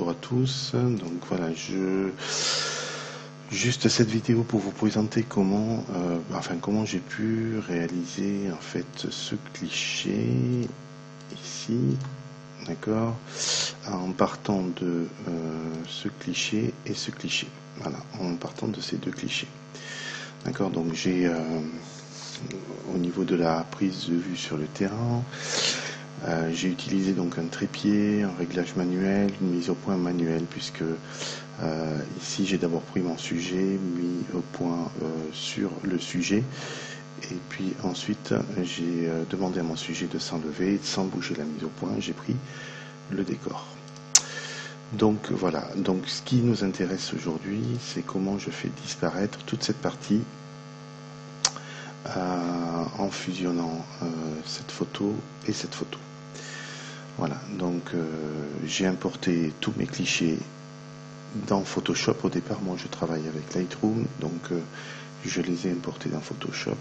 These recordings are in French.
bonjour à tous. Donc voilà, juste cette vidéo pour vous présenter comment, comment j'ai pu réaliser en fait ce cliché ici, d'accord, en partant de ce cliché et ce cliché. Voilà, en partant de ces deux clichés. D'accord, donc j'ai au niveau de la prise de vue sur le terrain, j'ai utilisé donc un trépied, un réglage manuel, une mise au point manuelle, puisque ici j'ai d'abord pris mon sujet, mis au point sur le sujet, et puis ensuite j'ai demandé à mon sujet de s'enlever, sans bouger la mise au point, j'ai pris le décor. Donc voilà, donc ce qui nous intéresse aujourd'hui, c'est comment je fais disparaître toute cette partie en fusionnant cette photo et cette photo. Voilà, donc j'ai importé tous mes clichés dans Photoshop. Au départ, moi je travaille avec Lightroom, donc je les ai importés dans Photoshop.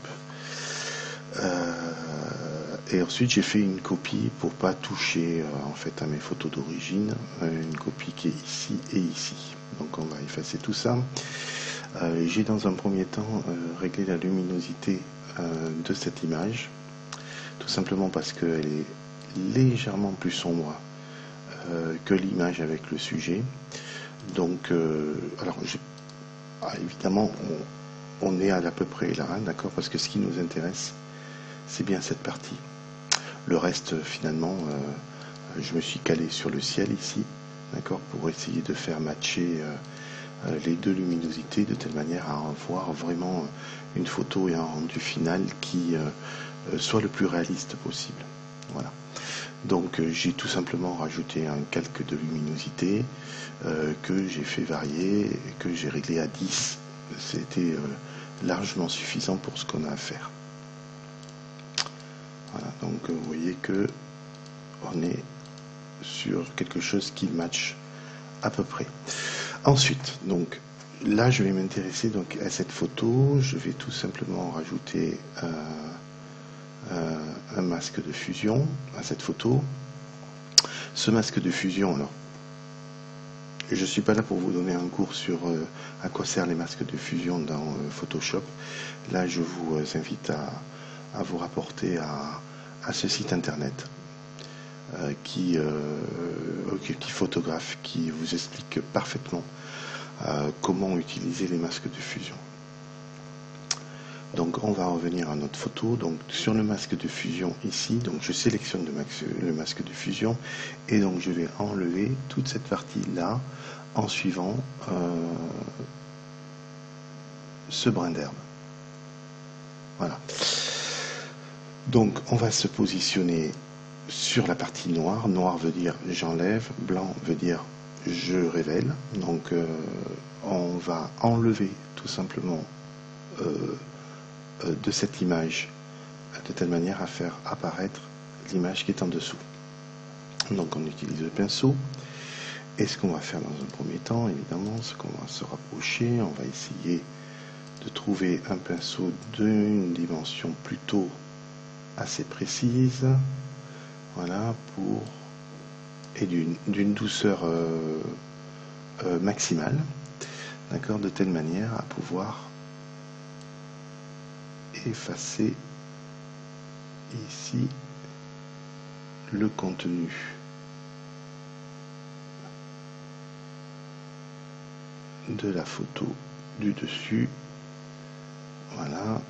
Et ensuite j'ai fait une copie pour pas toucher en fait à mes photos d'origine, une copie qui est ici et ici. Donc on va effacer tout ça. J'ai dans un premier temps réglé la luminosité de cette image, tout simplement parce qu'elle est légèrement plus sombre que l'image avec le sujet. Donc évidemment on est à peu près là, hein, d'accord, parce que ce qui nous intéresse c'est bien cette partie. Le reste finalement je me suis calé sur le ciel ici, d'accord, pour essayer de faire matcher les deux luminosités de telle manière à avoir vraiment une photo et un rendu final qui soit le plus réaliste possible. Voilà. Donc j'ai tout simplement rajouté un calque de luminosité que j'ai fait varier et que j'ai réglé à 10. C'était largement suffisant pour ce qu'on a à faire. Voilà, donc vous voyez que on est sur quelque chose qui match à peu près. Ensuite, donc là je vais m'intéresser donc à cette photo. Je vais tout simplement rajouter un masque de fusion à cette photo. Ce masque de fusion, alors je ne suis pas là pour vous donner un cours sur à quoi servent les masques de fusion dans Photoshop. Là je vous invite à vous rapporter à ce site internet qui photographe, qui vous explique parfaitement comment utiliser les masques de fusion. Donc on va revenir à notre photo. Donc sur le masque de fusion ici, donc je sélectionne le masque de fusion et donc je vais enlever toute cette partie là en suivant ce brin d'herbe. Voilà. Donc on va se positionner sur la partie noire. Noir veut dire j'enlève, blanc veut dire je révèle. Donc on va enlever tout simplement de cette image de telle manière à faire apparaître l'image qui est en dessous. Donc on utilise le pinceau et ce qu'on va faire dans un premier temps, évidemment, c'est qu'on va se rapprocher, on va essayer de trouver un pinceau d'une dimension plutôt assez précise, voilà, pour et d'une douceur maximale, d'accord, de telle manière à pouvoir effacer ici le contenu de la photo du dessus. Voilà.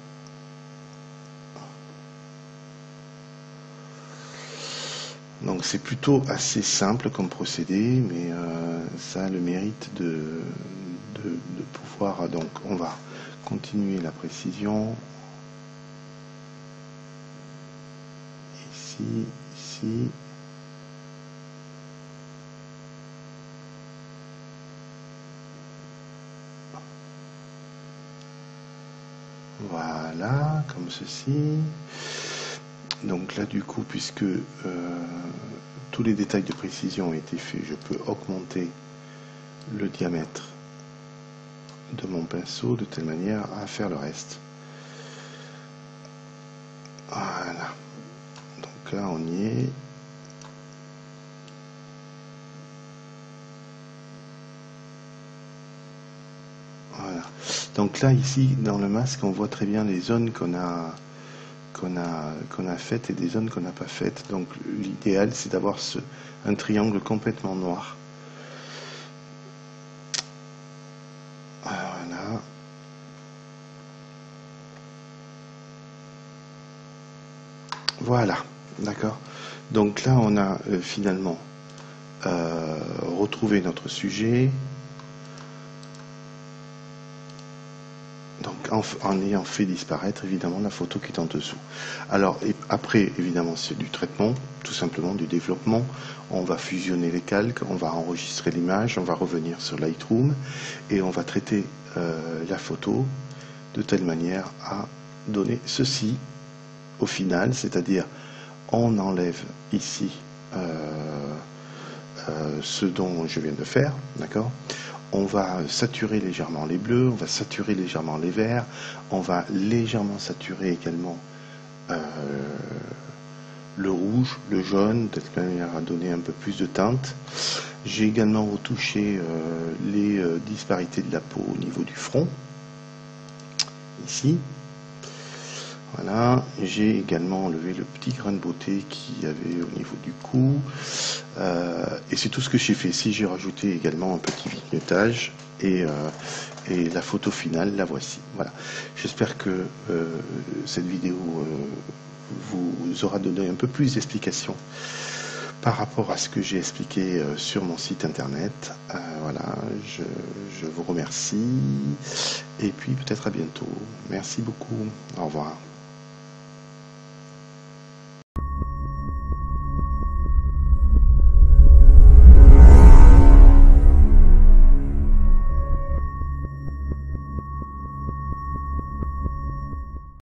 Donc c'est plutôt assez simple comme procédé, mais ça a le mérite de pouvoir. Donc on va continuer la précision. Ici. Voilà, comme ceci. Donc là du coup, puisque tous les détails de précision ont été faits, je peux augmenter le diamètre de mon pinceau de telle manière à faire le reste. Voilà. Donc là on y est. Voilà. Donc là, ici, dans le masque, on voit très bien les zones qu'on a faites et des zones qu'on n'a pas faites. Donc l'idéal, c'est d'avoir un triangle complètement noir. Voilà. Voilà, d'accord. Donc là, on a finalement retrouvé notre sujet. Donc en ayant fait disparaître évidemment la photo qui est en dessous. Alors et après évidemment c'est du traitement, tout simplement du développement. On va fusionner les calques, on va enregistrer l'image, on va revenir sur Lightroom et on va traiter la photo de telle manière à donner ceci au final, c'est-à-dire on enlève ici ce dont je viens de faire, d'accord. On va saturer légèrement les bleus, on va saturer légèrement les verts, on va légèrement saturer également le rouge, le jaune, de manière à donner un peu plus de teinte. J'ai également retouché les disparités de la peau au niveau du front, ici. Voilà, j'ai également enlevé le petit grain de beauté qu'il y avait au niveau du cou. Et c'est tout ce que j'ai fait. Si j'ai rajouté également un petit vignettage et la photo finale, la voici. Voilà. J'espère que cette vidéo vous aura donné un peu plus d'explications par rapport à ce que j'ai expliqué sur mon site internet. Voilà, je vous remercie et puis peut-être à bientôt. Merci beaucoup. Au revoir.